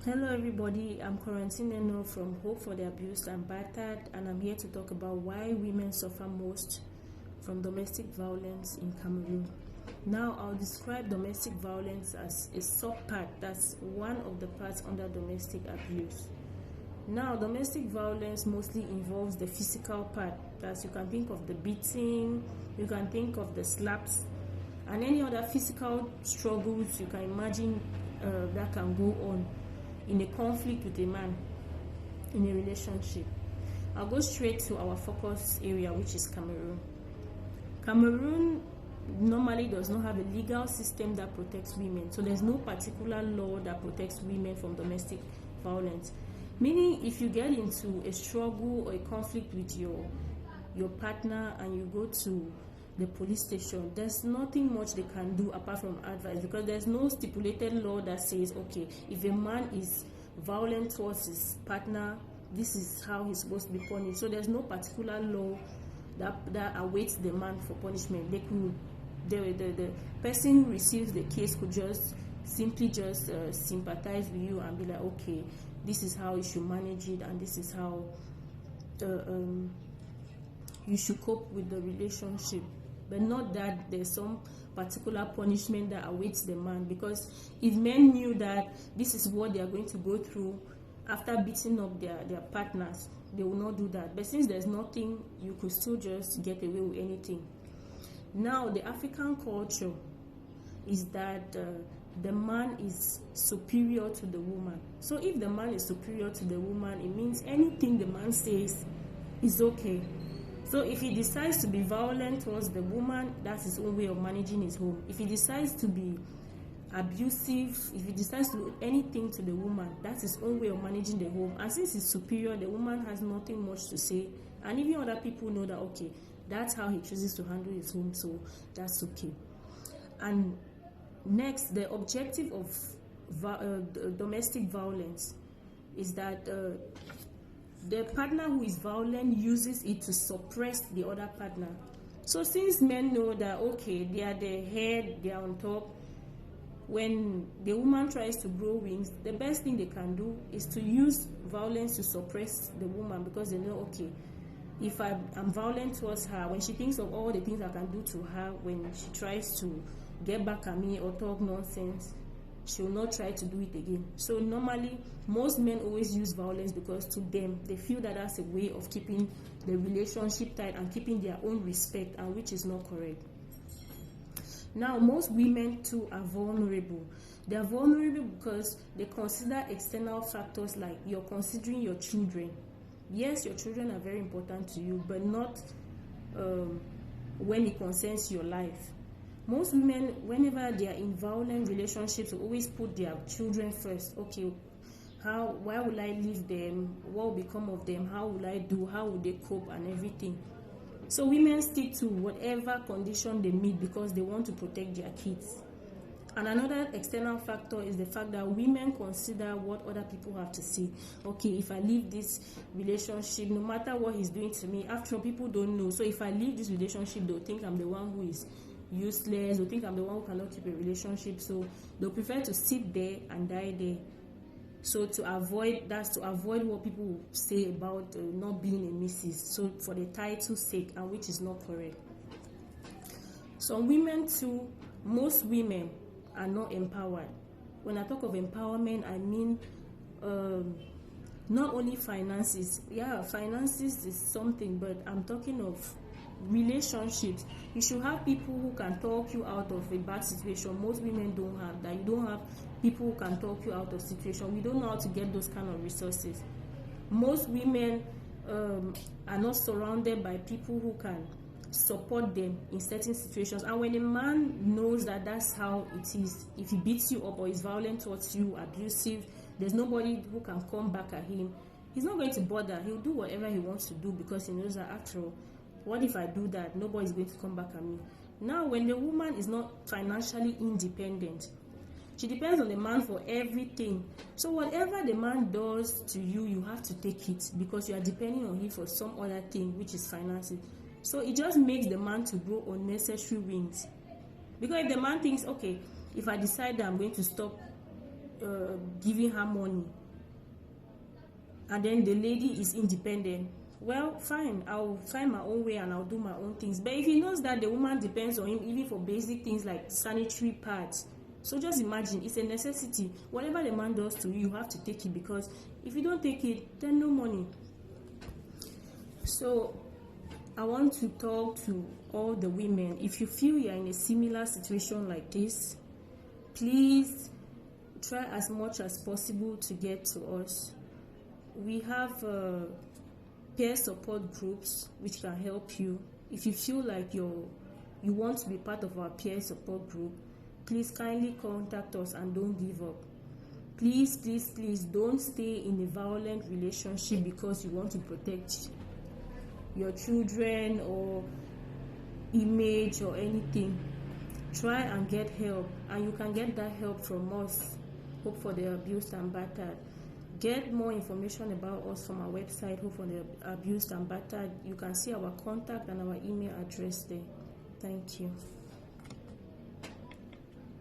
Hello everybody, I'm Quarantine Eno from Hope for the Abused and Battered, and I'm here to talk about why women suffer most from domestic violence in Cameroon. Now, I'll describe domestic violence as a sub-part, that's one of the parts under domestic abuse. Now, domestic violence mostly involves the physical part, that's you can think of the beating, you can think of the slaps, and any other physical struggles you can imagine that can go on in a conflict with a man in a relationship. I'll go straight to our focus area, which is Cameroon. Cameroon normally does not have a legal system that protects women, so there's no particular law that protects women from domestic violence. Meaning, if you get into a struggle or a conflict with your partner and you go to the police station, there's nothing much they can do apart from advice, because there's no stipulated law that says, okay, if a man is violent towards his partner, this is how he's supposed to be punished. So there's no particular law that awaits the man for punishment. The person who receives the case could just sympathize with you and be like, okay, this is how you should manage it, and this is how you should cope with the relationship. But not that there's some particular punishment that awaits the man, because if men knew that this is what they are going to go through after beating up their partners, they will not do that. But since there's nothing, you could still just get away with anything. Now, the African culture is that the man is superior to the woman. So if the man is superior to the woman, it means anything the man says is okay. So if he decides to be violent towards the woman, that's his own way of managing his home. If he decides to be abusive, if he decides to do anything to the woman, that's his own way of managing the home. And since he's superior, the woman has nothing much to say. And even other people know that, okay, that's how he chooses to handle his home, so that's okay. And next, the objective of domestic violence is that the partner who is violent uses it to suppress the other partner. So since men know that, okay, they are the head, they are on top, when the woman tries to grow wings, the best thing they can do is to use violence to suppress the woman, because they know, okay, if I'm violent towards her, when she thinks of all the things I can do to her, when she tries to get back at me or talk nonsense, she will not try to do it again. So normally, most men always use violence because to them, they feel that that's a way of keeping the relationship tight and keeping their own respect, and which is not correct. Now, most women too are vulnerable. They are vulnerable because they consider external factors, like you're considering your children. Yes, your children are very important to you, but not when it concerns your life. Most women, whenever they are in violent relationships, always put their children first. Okay, why will I leave them? What will become of them? How will I do? How will they cope and everything? So women stick to whatever condition they meet because they want to protect their kids. And another external factor is the fact that women consider what other people have to say. Okay, if I leave this relationship, no matter what he's doing to me, after all, people don't know. So if I leave this relationship, they'll think I'm the one who is useless, they'll think I'm the one who cannot keep a relationship. So they'll prefer to sit there and die there. So to avoid what people say about not being a Mrs. So for the title's sake, and which is not correct. Some women too, most women are not empowered. When I talk of empowerment, I mean not only finances. Yeah, finances is something, but I'm talking of relationships. You should have people who can talk you out of a bad situation. Most women don't have that. You don't have people who can talk you out of situation. We don't know how to get those kind of resources. Most women are not surrounded by people who can support them in certain situations. And when a man knows that that's how it is, if he beats you up or is violent towards you, abusive, there's nobody who can come back at him, he's not going to bother. He'll do whatever he wants to do because he knows that after all, what if I do that? Nobody's going to come back at me. Now, when the woman is not financially independent, she depends on the man for everything. So whatever the man does to you, you have to take it because you are depending on him for some other thing, which is finances. So it just makes the man to grow unnecessary wings. Because if the man thinks, okay, if I decide that I'm going to stop giving her money, and then the lady is independent, well, fine, I'll find my own way and I'll do my own things. But if he knows that the woman depends on him even for basic things like sanitary pads, so just imagine, it's a necessity. Whatever the man does to you, you have to take it, because if you don't take it, then no money. So I want to talk to all the women. If you feel you're in a similar situation like this, please try as much as possible to get to us. We have peer support groups which can help you. If you feel like you want to be part of our peer support group, please kindly contact us and don't give up. Please, please, please don't stay in a violent relationship because you want to protect your children or image or anything. Try and get help, and you can get that help from us, Hope for the Abused and Battered. Get more information about us from our website, Hope for the Abused and Battered. You can see our contact and our email address there. Thank you.